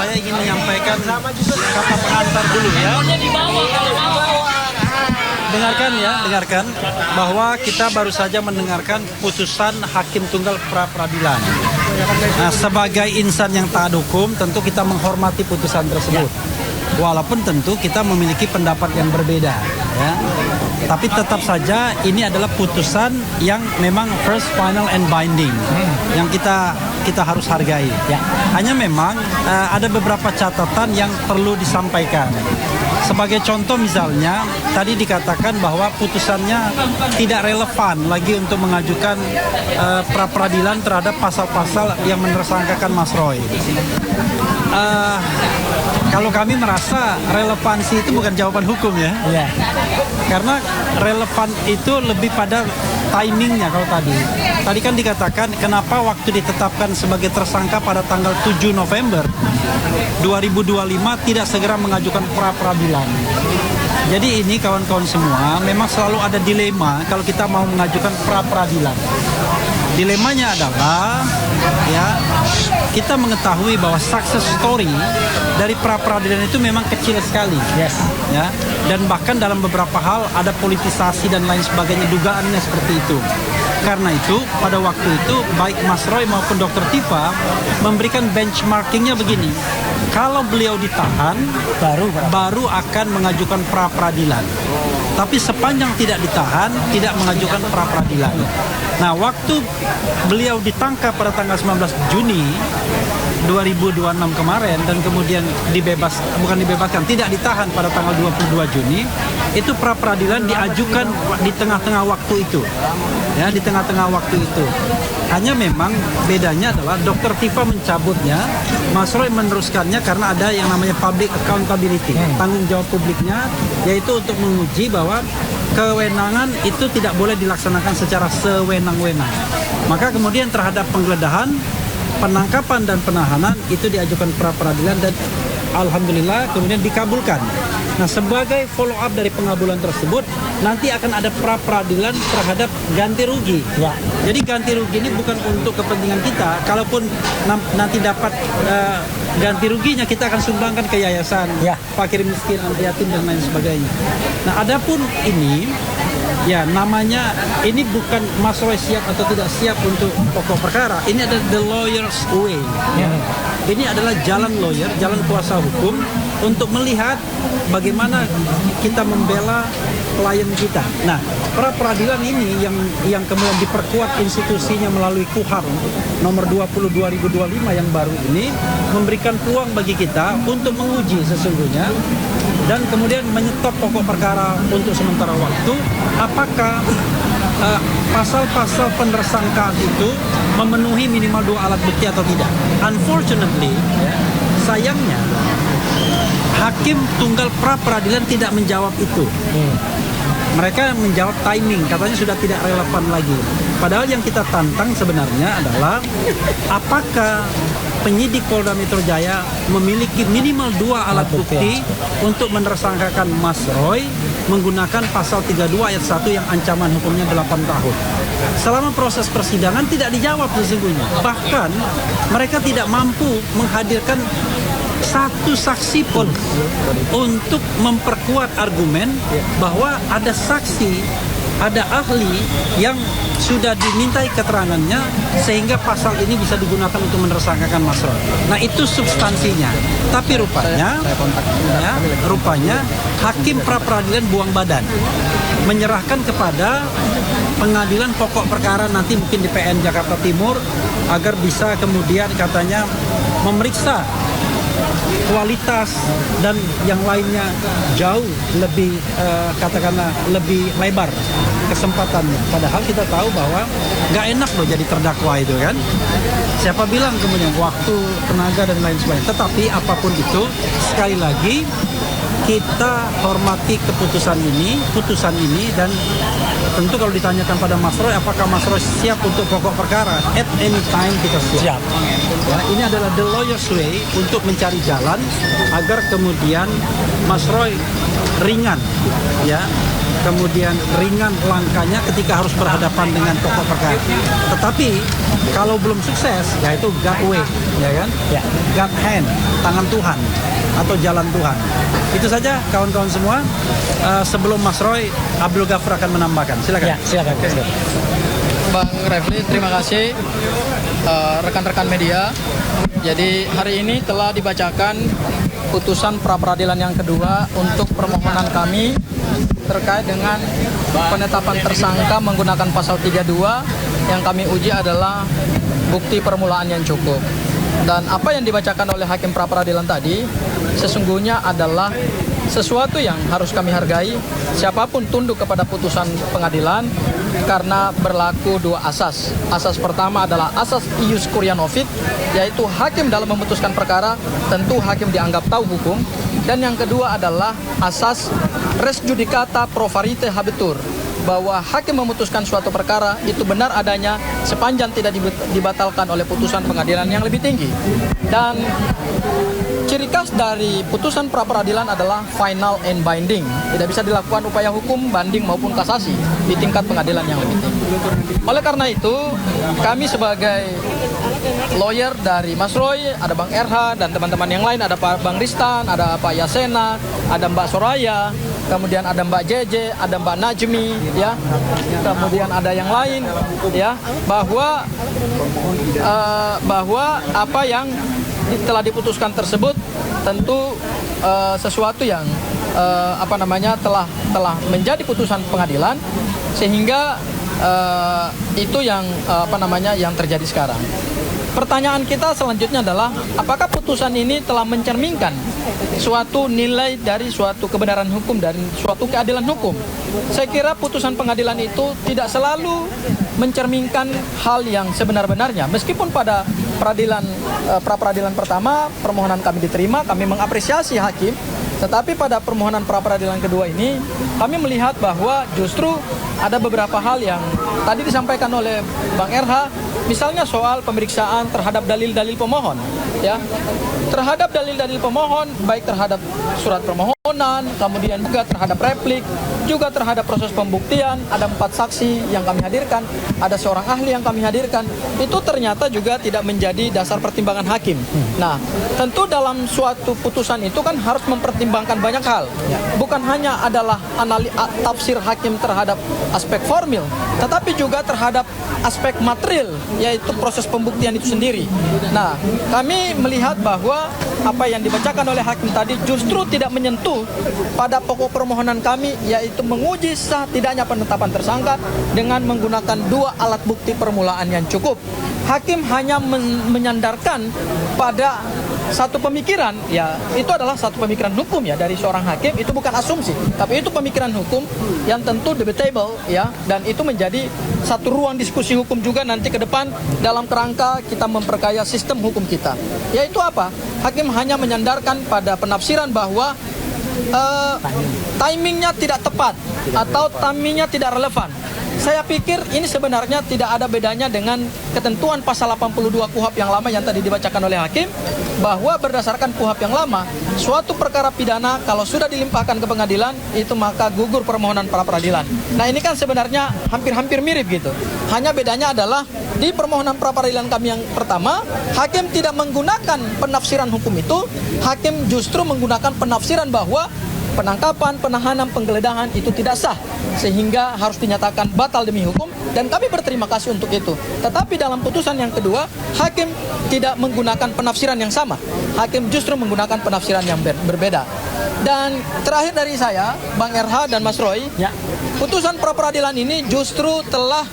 saya ingin menyampaikan kata pengantar dulu ya. Dengarkan bahwa kita baru saja mendengarkan putusan Hakim Tunggal pra peradilan. Nah, sebagai insan yang taat hukum, tentu kita menghormati putusan tersebut. Walaupun tentu kita memiliki pendapat yang berbeda, ya. Tapi tetap saja ini adalah putusan yang memang first, final, and binding, yang kita harus hargai. Ya. Hanya memang ada beberapa catatan yang perlu disampaikan. Sebagai contoh misalnya, tadi dikatakan bahwa putusannya tidak relevan lagi untuk mengajukan pra peradilan terhadap pasal-pasal yang menersangkakan Mas Roy. Kalau kami merasa relevansi itu bukan jawaban hukum ya. Yeah. Karena relevan itu lebih pada timingnya kalau tadi. Tadi kan dikatakan kenapa waktu ditetapkan sebagai tersangka pada tanggal 7 November 2025 tidak segera mengajukan pra peradilan. Jadi ini kawan-kawan semua memang selalu ada dilema kalau kita mau mengajukan pra peradilan. Dilemanya adalah ya kita mengetahui bahwa success story dari pra peradilan itu memang kecil sekali. Yes. Ya. Dan bahkan dalam beberapa hal ada politisasi dan lain sebagainya, dugaannya seperti itu. Karena itu pada waktu itu baik Mas Roy maupun Dr. Tifa memberikan benchmarkingnya begini. Kalau beliau ditahan baru akan mengajukan pra peradilan. Tapi sepanjang tidak ditahan tidak mengajukan pra peradilan. Nah, waktu beliau ditangkap pada tanggal 19 Juni 2026 kemarin dan kemudian bukan dibebaskan, tidak ditahan pada tanggal 22 Juni, itu pra peradilan diajukan di tengah-tengah waktu itu. Ya, di tengah-tengah waktu itu. Hanya memang bedanya adalah Dr. Tifa mencabutnya, Mas Roy meneruskannya karena ada yang namanya public accountability, tanggung jawab publiknya, yaitu untuk menguji bahwa kewenangan itu tidak boleh dilaksanakan secara sewenang-wenang. Maka kemudian terhadap penggeledahan, penangkapan dan penahanan itu diajukan pra peradilan dan alhamdulillah kemudian dikabulkan. Nah, sebagai follow up dari pengabulan tersebut, nanti akan ada pra peradilan terhadap ganti rugi. Ya. Jadi ganti rugi ini bukan untuk kepentingan kita. Kalaupun nanti dapat ganti ruginya, kita akan sumbangkan ke yayasan, fakir miskin, anti yatim dan lain sebagainya. Nah, adapun ini, ya namanya ini bukan Mas Roy siap atau tidak siap untuk pokok perkara. Ini adalah the lawyer's way. Ya. Ini adalah jalan lawyer, jalan kuasa hukum untuk melihat bagaimana kita membela klien kita. Nah, pra peradilan ini yang kemudian diperkuat institusinya melalui KUHAP nomor 20 2025 yang baru ini memberikan peluang bagi kita untuk menguji sesungguhnya dan kemudian menyetop pokok perkara untuk sementara waktu apakah pasal-pasal penersangkaan itu memenuhi minimal 2 alat bukti atau tidak. Unfortunately, sayangnya Hakim Tunggal pra peradilan tidak menjawab itu. Mereka menjawab timing, katanya sudah tidak relevan lagi. Padahal yang kita tantang sebenarnya adalah apakah penyidik Polda Metro Jaya memiliki minimal 2 alat bukti untuk menersangkakan Mas Roy menggunakan pasal 32 ayat 1 yang ancaman hukumnya 8 tahun. Selama proses persidangan tidak dijawab sesungguhnya. Bahkan mereka tidak mampu menghadirkan satu saksi pun untuk memperkuat argumen bahwa ada saksi, ada ahli yang sudah dimintai keterangannya sehingga pasal ini bisa digunakan untuk menersangkakan Mas Roy. Nah, itu substansinya. Tapi rupanya Hakim pra peradilan buang badan, menyerahkan kepada pengadilan pokok perkara nanti mungkin di PN Jakarta Timur agar bisa kemudian katanya memeriksa kualitas dan yang lainnya jauh lebih katakanlah lebih lebar kesempatannya. Padahal kita tahu bahwa nggak enak loh jadi terdakwa itu kan. Siapa bilang kemudian waktu, tenaga dan lain sebagainya. Tetapi apapun itu sekali lagi kita hormati putusan ini dan tentu kalau ditanyakan pada Mas Roy apakah Mas Roy siap untuk pokok perkara, at any time kita siap. Ya, ini adalah the lawyer's way untuk mencari jalan agar kemudian Mas Roy ringan, ya kemudian ringan langkahnya ketika harus berhadapan dengan pokok perkara. Tetapi kalau belum sukses, ya itu God way, ya kan? Ya. God hand, tangan Tuhan atau jalan Tuhan. Itu saja kawan-kawan semua. Sebelum Mas Roy, Abdul Ghafur akan menambahkan. Silakan. Ya, silakan. Bang Refli, terima kasih. Rekan-rekan media. Jadi hari ini telah dibacakan putusan pra-peradilan yang kedua untuk permohonan kami terkait dengan penetapan tersangka menggunakan pasal 32 yang kami uji adalah bukti permulaan yang cukup. Dan apa yang dibacakan oleh hakim pra-peradilan tadi sesungguhnya adalah sesuatu yang harus kami hargai. Siapapun tunduk kepada putusan pengadilan karena berlaku dua asas. Asas pertama adalah asas ius curiae novit, yaitu hakim dalam memutuskan perkara tentu hakim dianggap tahu hukum. Dan yang kedua adalah asas res judicata pro varite habetur, bahwa hakim memutuskan suatu perkara itu benar adanya sepanjang tidak dibatalkan oleh putusan pengadilan yang lebih tinggi. Dan ciri khas dari putusan pra-peradilan adalah final and binding. Tidak bisa dilakukan upaya hukum, banding maupun kasasi di tingkat pengadilan yang lebih tinggi. Oleh karena itu, kami sebagai lawyer dari Mas Roy, ada Bang RH dan teman-teman yang lain, ada Pak Bang Ristan, ada Pak Yasena, ada Mbak Soraya, kemudian ada Mbak JJ, ada Mbak Najmi, ya, kemudian ada yang lain, ya, bahwa apa yang telah diputuskan tersebut tentu sesuatu yang telah menjadi putusan pengadilan, sehingga itu yang yang terjadi sekarang. Pertanyaan kita selanjutnya adalah apakah putusan ini telah mencerminkan suatu nilai dari suatu kebenaran hukum dan suatu keadilan hukum. Saya kira putusan pengadilan itu tidak selalu mencerminkan hal yang sebenar-benarnya. Meskipun pada pra-peradilan pertama permohonan kami diterima, kami mengapresiasi hakim, tetapi pada permohonan pra-peradilan kedua ini kami melihat bahwa justru ada beberapa hal yang tadi disampaikan oleh Bang RH, misalnya soal pemeriksaan terhadap dalil-dalil pemohon, ya. Terhadap dalil-dalil pemohon, baik terhadap surat permohonan, kemudian juga terhadap replik, juga terhadap proses pembuktian, ada 4 saksi yang kami hadirkan, ada seorang ahli yang kami hadirkan, itu ternyata juga tidak menjadi dasar pertimbangan hakim. Nah, tentu dalam suatu putusan itu kan harus mempertimbangkan banyak hal. Bukan hanya adalah tafsir hakim terhadap aspek formil, tetapi juga terhadap aspek material, yaitu proses pembuktian itu sendiri. Nah, kami melihat bahwa apa yang dibacakan oleh hakim tadi justru tidak menyentuh pada pokok permohonan kami, yaitu menguji sah tidaknya penetapan tersangka dengan menggunakan 2 alat bukti permulaan yang cukup. Hakim hanya menyandarkan pada satu pemikiran, ya itu adalah satu pemikiran hukum ya dari seorang hakim, itu bukan asumsi, tapi itu pemikiran hukum yang tentu debatable, ya, dan itu menjadi satu ruang diskusi hukum juga nanti ke depan dalam kerangka kita memperkaya sistem hukum kita. Yaitu apa? Hakim hanya menyandarkan pada penafsiran bahwa timingnya tidak tepat atau timingnya tidak relevan. Saya pikir ini sebenarnya tidak ada bedanya dengan ketentuan pasal 82 KUHP yang lama yang tadi dibacakan oleh hakim, bahwa berdasarkan KUHP yang lama, suatu perkara pidana kalau sudah dilimpahkan ke pengadilan, itu maka gugur permohonan pra peradilan. Nah, ini kan sebenarnya hampir-hampir mirip gitu. Hanya bedanya adalah di permohonan pra peradilan kami yang pertama, hakim tidak menggunakan penafsiran hukum itu, hakim justru menggunakan penafsiran bahwa penangkapan, penahanan, penggeledahan itu tidak sah, sehingga harus dinyatakan batal demi hukum, dan kami berterima kasih untuk itu. Tetapi dalam putusan yang kedua, hakim tidak menggunakan penafsiran yang sama. Hakim justru menggunakan penafsiran yang berbeda. Dan terakhir dari saya, Bang RH dan Mas Roy, putusan pra peradilan ini justru telah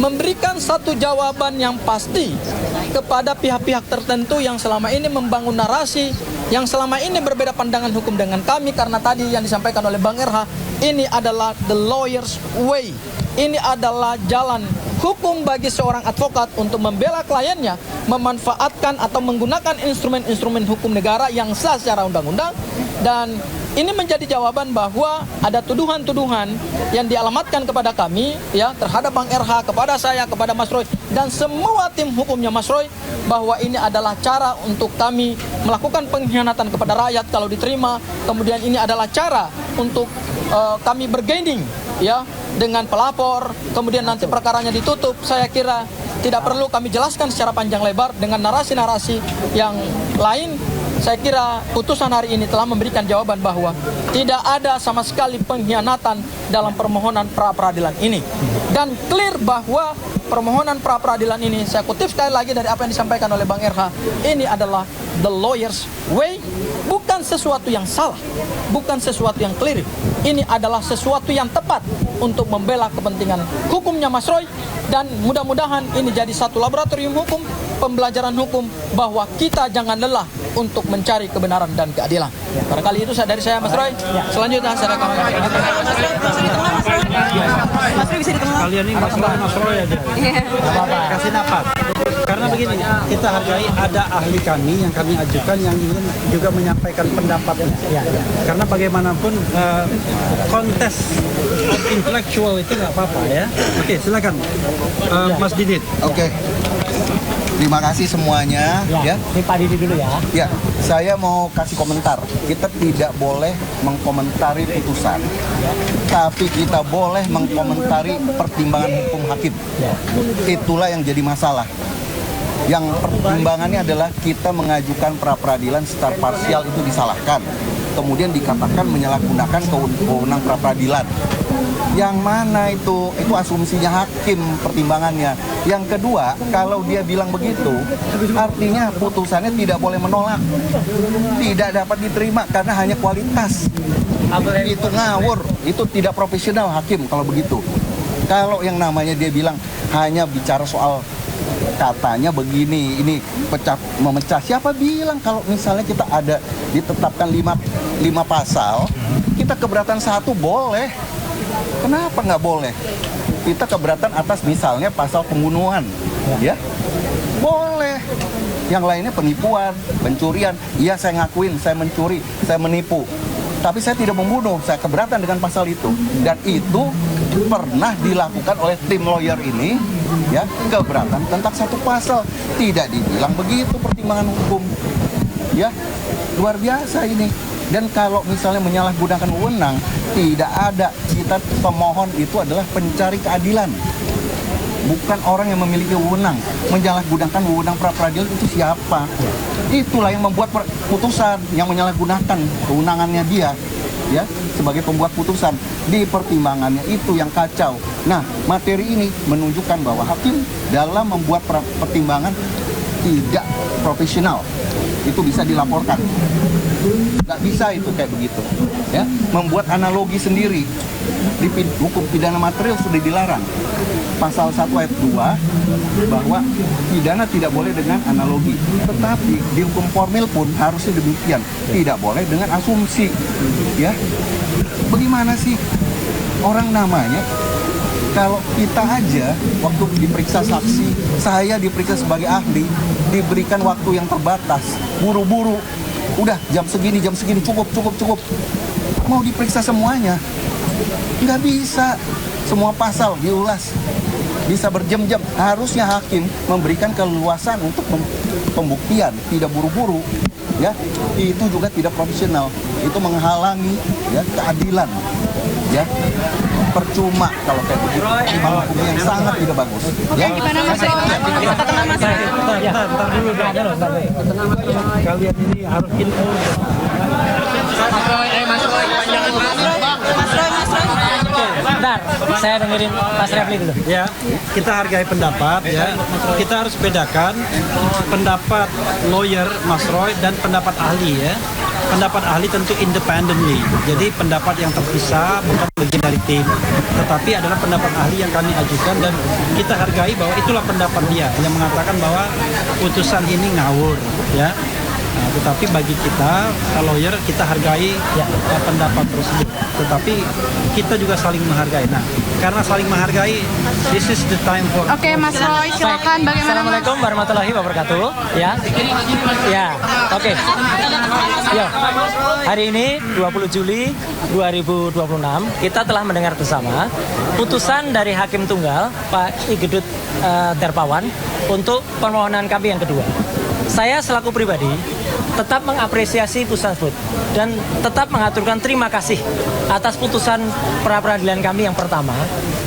memberikan satu jawaban yang pasti kepada pihak-pihak tertentu yang selama ini membangun narasi, yang selama ini berbeda pandangan hukum dengan kami, karena tadi yang disampaikan oleh Bang RH, ini adalah the lawyer's way. Ini adalah jalan hukum bagi seorang advokat untuk membela kliennya, memanfaatkan atau menggunakan instrumen-instrumen hukum negara yang sah secara undang-undang. Dan ini menjadi jawaban bahwa ada tuduhan-tuduhan yang dialamatkan kepada kami, ya, terhadap Bang RH, kepada saya, kepada Mas Roy, dan semua tim hukumnya Mas Roy, bahwa ini adalah cara untuk kami melakukan pengkhianatan kepada rakyat kalau diterima. Kemudian ini adalah cara untuk kami bergaining ya dengan pelapor, kemudian nanti perkaranya ditutup. Saya kira tidak perlu kami jelaskan secara panjang lebar dengan narasi-narasi yang lain. Saya kira putusan hari ini telah memberikan jawaban bahwa tidak ada sama sekali pengkhianatan dalam permohonan pra-peradilan ini. Dan clear bahwa permohonan pra-peradilan ini, saya kutip sekali lagi dari apa yang disampaikan oleh Bang RH, ini adalah the lawyer's way, bukan sesuatu yang salah, bukan sesuatu yang clear. Ini adalah sesuatu yang tepat untuk membela kepentingan hukumnya Mas Roy, dan mudah-mudahan ini jadi satu laboratorium hukum, pembelajaran hukum, bahwa kita jangan lelah untuk mencari kebenaran dan keadilan. Barangkali itu dari saya, Mas Roy. Selanjutnya saya akan Mas Roy bisa di tengah. Kalian ini masalah Mas Roy aja. Kasih nafas. Karena begini, kita hargai ada ahli kami yang kami ajukan yang ingin juga menyampaikan pendapatnya. Karena bagaimanapun kontes intelektual itu nggak apa-apa ya. Oke, silakan Mas Didit. Oke. Terima kasih semuanya ya. Ini Pak Didi dulu ya. Ya, saya mau kasih komentar. Kita tidak boleh mengkomentari putusan, tapi kita boleh mengkomentari pertimbangan hukum hakim. Itulah yang jadi masalah. Yang pertimbangannya adalah kita mengajukan pra-peradilan secara parsial itu disalahkan. Kemudian dikatakan menyalahgunakan kewenangan pra-peradilan. Yang mana itu asumsinya hakim pertimbangannya. Yang kedua, kalau dia bilang begitu, artinya putusannya tidak boleh menolak, tidak dapat diterima karena hanya kualitas. Itu ngawur, itu tidak profesional hakim kalau begitu. Kalau yang namanya dia bilang hanya bicara soal katanya begini, ini memecah. Siapa bilang kalau misalnya kita ada ditetapkan 5 pasal, kita keberatan 1 boleh. Kenapa nggak boleh? Kita keberatan atas misalnya pasal pembunuhan, ya boleh. Yang lainnya penipuan, pencurian. Iya, saya ngakuin, saya mencuri, saya menipu. Tapi saya tidak membunuh, saya keberatan dengan pasal itu. Dan itu pernah dilakukan oleh tim lawyer ini, ya, keberatan tentang 1 pasal. Tidak dibilang begitu pertimbangan hukum, ya, luar biasa ini. Dan kalau misalnya menyalahgunakan wewenang, tidak ada. Kita pemohon itu adalah pencari keadilan, bukan orang yang memiliki wewenang. Menyalahgunakan wewenang pra-peradilan itu siapa? Itulah yang membuat putusan, yang menyalahgunakan kewenangannya dia, ya, sebagai pembuat putusan. Di pertimbangannya itu yang kacau. Nah, materi ini menunjukkan bahwa hakim dalam membuat pertimbangan tidak profesional. Itu bisa dilaporkan. Nggak bisa itu kayak begitu, ya. Membuat analogi sendiri di hukum pidana material sudah dilarang. Pasal 1 ayat 2 bahwa pidana tidak boleh dengan analogi. Tetapi di hukum formil pun harusnya demikian. Tidak boleh dengan asumsi, ya. Bagaimana sih orang namanya? Kalau kita aja waktu diperiksa saksi, saya diperiksa sebagai ahli, diberikan waktu yang terbatas, buru-buru. Udah jam segini, cukup. Mau diperiksa semuanya, nggak bisa. Semua pasal diulas, bisa berjam-jam. Harusnya hakim memberikan keleluasan untuk pembuktian, tidak buru-buru, ya. Itu juga tidak profesional. Itu menghalangi, ya, keadilan, ya. Percuma kalau kayak begitu. Pertimbangan hukum yang sangat tidak bagus. Oke, gimana Mas Roy? Tenang Mas Roy. Bentar dulu. Kalian ini harus info. Mas Roy, panjangan Mas Roy. Bentar, saya dengerin Mas Refli dulu. Ya, kita hargai pendapat, ya. Kita harus bedakan pendapat lawyer Mas Roy dan pendapat ahli, ya. Pendapat ahli tentu independently, jadi pendapat yang terpisah, bukan bagian dari tim, tetapi adalah pendapat ahli yang kami ajukan dan kita hargai bahwa itulah pendapat dia yang mengatakan bahwa putusan ini ngawur, ya. Nah, tetapi bagi kita lawyer, kita hargai pendapat tersebut, tetapi kita juga saling menghargai. Nah, karena saling menghargai, this is the time for. Oke, Mas Roy, silakan. Bagaimana? Assalamualaikum warahmatullahi wabarakatuh. Ya, oke. Yo, hari ini 20 Juli 2026 kita telah mendengar bersama putusan dari Hakim Tunggal Pak Igedut Terpawan untuk permohonan kami yang kedua. Saya selaku pribadi tetap mengapresiasi putusan tersebut dan tetap mengaturkan terima kasih atas putusan pra-peradilan kami yang pertama,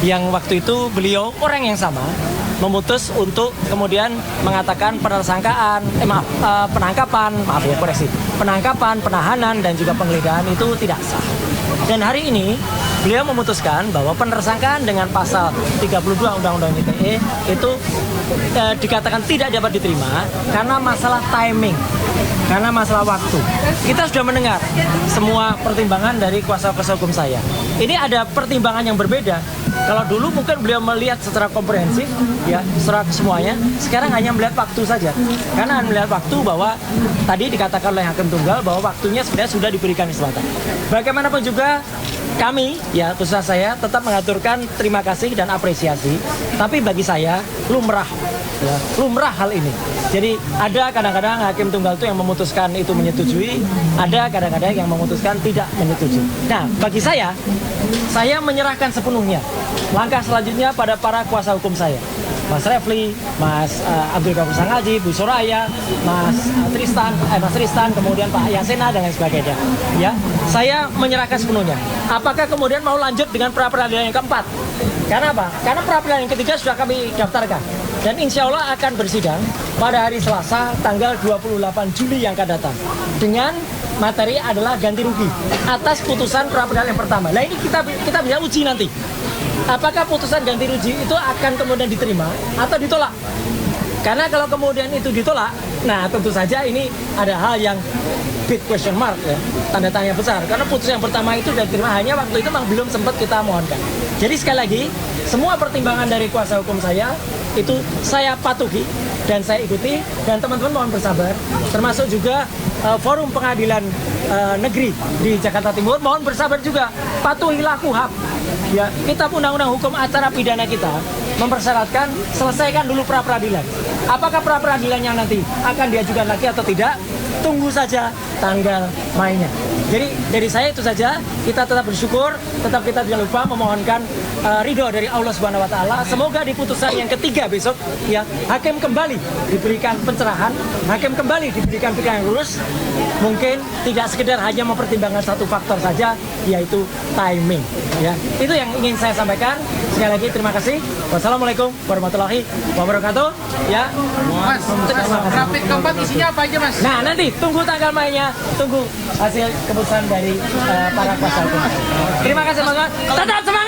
yang waktu itu beliau orang yang sama memutus untuk kemudian mengatakan penangkapan, penahanan dan juga penggeledahan itu tidak sah. Dan hari ini beliau memutuskan bahwa penersangkaan dengan pasal 32 Undang-Undang ITE itu dikatakan tidak dapat diterima karena masalah timing, karena masalah waktu. Kita sudah mendengar semua pertimbangan dari kuasa hukum saya. Ini ada pertimbangan yang berbeda. Kalau dulu mungkin beliau melihat secara komprehensif, ya, secara semuanya. Sekarang hanya melihat waktu saja. Karena melihat waktu bahwa tadi dikatakan oleh hakim tunggal bahwa waktunya sebenarnya sudah diberikan kesempatan. Bagaimanapun juga kami, ya, khususnya saya tetap mengaturkan terima kasih dan apresiasi. Tapi bagi saya lumrah, ya, lumrah hal ini. Jadi ada kadang-kadang hakim tunggal itu yang memutuskan itu menyetujui, ada kadang-kadang yang memutuskan tidak menyetujui. Nah, bagi saya menyerahkan sepenuhnya langkah selanjutnya pada para kuasa hukum saya, Mas Refli, Mas Abdul Ghafur Sangaji, Bu Soraya, Mas Tristan, kemudian Pak Yasena dan lain sebagainya. Ya, saya menyerahkan sepenuhnya. Apakah kemudian mau lanjut dengan pra-peradilan yang keempat? Karena apa? Karena pra-peradilan yang ketiga sudah kami daftarkan dan insya Allah akan bersidang pada hari Selasa tanggal 28 Juli yang akan datang dengan materi adalah ganti rugi atas putusan pra-peradilan yang pertama. Nah, ini kita bisa uji nanti. Apakah putusan ganti rugi itu akan kemudian diterima atau ditolak? Karena kalau kemudian itu ditolak, nah tentu saja ini ada hal yang big question mark, ya, tanda tanya besar. Karena putusan yang pertama itu sudah diterima, hanya waktu itu memang belum sempat kita mohonkan. Jadi sekali lagi, semua pertimbangan dari kuasa hukum saya itu saya patuhi dan saya ikuti, dan teman-teman mohon bersabar, termasuk juga forum pengadilan negeri di Jakarta Timur mohon bersabar juga, patuhilah KUHAP. Ya, kitab undang-undang hukum acara pidana kita mempersyaratkan selesaikan dulu pra-peradilan. Apakah pra-peradilannya nanti akan diajukan lagi atau tidak? Tunggu saja tanggal mainnya. Jadi dari saya itu saja, kita tetap bersyukur, tetap kita jangan lupa memohonkan ridho dari Allah Subhanahu wa taala. Semoga di putusan yang ketiga besok, ya, hakim kembali diberikan pencerahan, hakim kembali diberikan pikiran yang lurus. Mungkin tidak sekedar hanya mempertimbangkan satu faktor saja, yaitu timing, ya. Itu yang ingin saya sampaikan. Sekali lagi terima kasih. Wassalamualaikum warahmatullahi wabarakatuh. Ya. Mas, rapid keempat isinya apa aja, Mas? Nah, nanti tunggu tanggal mainnya, tunggu hasil keputusan dari para kuasa hukum. Terima kasih, teman-teman. Tetap semangat.